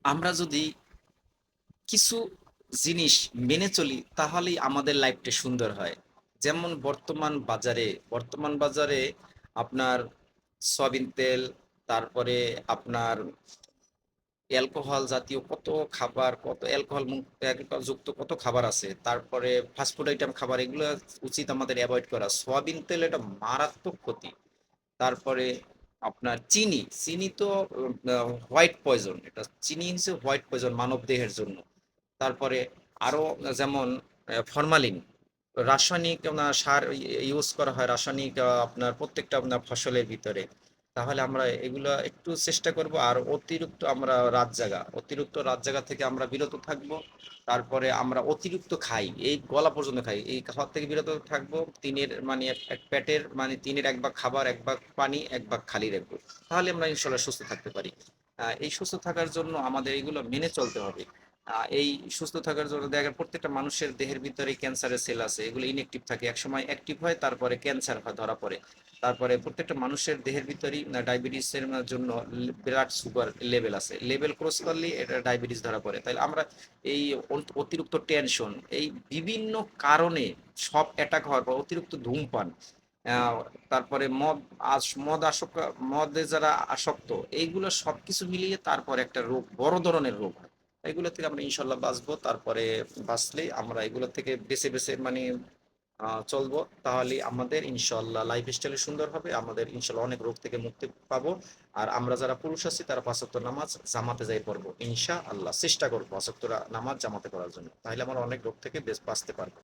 আমরা যদি কিছু জিনিস মেনে চলি তাহলেই আমাদের লাইফটা সুন্দর হয়। যেমন বর্তমান বাজারে আপনার সয়াবিন তেল, তারপরে আপনার অ্যালকোহল জাতীয় কত খাবার, কত অ্যালকোহল যুক্ত কত খাবার আছে। তারপরে ফাস্টফুড আইটেম খাবার, এগুলো উচিত আমাদের অ্যাভয়েড করা। সয়াবিন তেল এটা মারাত্মক ক্ষতি। তারপরে আপনার চিনি, চিনি তো হোয়াইট পয়জন, এটা চিনি হচ্ছে হোয়াইট পয়জন মানব দেহের জন্য। তারপরে আরো যেমন ফরমালিন, রাসায়নিক সার ইউজ করা হয়, রাসায়নিক আপনার প্রত্যেকটা আপনার ফসলের ভিতরে। তাহলে আমরা এগুলো একটু চেষ্টা করব। আর অতিরিক্ত রাত জাগা থেকে আমরা বিরত থাকব। তারপরে আমরা অতিরিক্ত খাই, এই গলা পর্যন্ত খাই, এই খাওয়ার থেকে বিরত থাকবো। তিনের মানে এক পেটের মানে তিনের এক ভাগ খাবার, এক ভাগ পানি, এক ভাগ খালি রাখবো। তাহলে আমরা ইনশাল্লাহ সুস্থ থাকতে পারি। এই সুস্থ থাকার জন্য আমাদের এগুলো মেনে চলতে হবে। এই সুস্থ থাকার জন্য দেখেন প্রত্যেকটা মানুষের দেহের ভিতরে ক্যান্সারের সেল আছে, এগুলো ইনঅ্যাক্টিভ থাকে, একসময় অ্যাক্টিভ হয়, তারপরে ক্যান্সার হয় ধরা পড়ে। তারপরে প্রত্যেকটা মানুষের দেহের ভিতরেই ডায়াবেটিসের জন্য ব্লাড সুগার লেভেল আছে, লেভেল ক্রস করলে এটা ডায়াবেটিস ধরা পড়ে। তাহলে আমরা এই অতিরিক্ত টেনশন, এই বিভিন্ন কারণে সব অ্যাটাক হওয়ার পর অতিরিক্ত ধূমপান, আহ, তারপরে মদে যারা আসক্ত, এইগুলো সবকিছু মিলিয়ে তারপর একটা রোগ, বড় ধরনের রোগ হয়। এগুলো থেকে আমরা ইনশাল্লাহ বাঁচবো। তারপরে বাঁচলেই আমরা এগুলো থেকে বেছে বেছে মানে চলবো। তাহলে আমাদের ইনশাল্লাহ লাইফ স্টাইল সুন্দর হবে, আমাদের ইনশাল্লাহ অনেক রোগ থেকে মুক্তি পাবো। আর আমরা যারা পুরুষ আছি তারা 5 ওয়াক্ত নামাজ জামাতে যাই পড়বো, ইনশাআল্লাহ চেষ্টা করবো 5 ওয়াক্ত নামাজ জামাতে পড়ার জন্য। তাহলে আমরা অনেক রোগ থেকে বাঁচতে পারবো।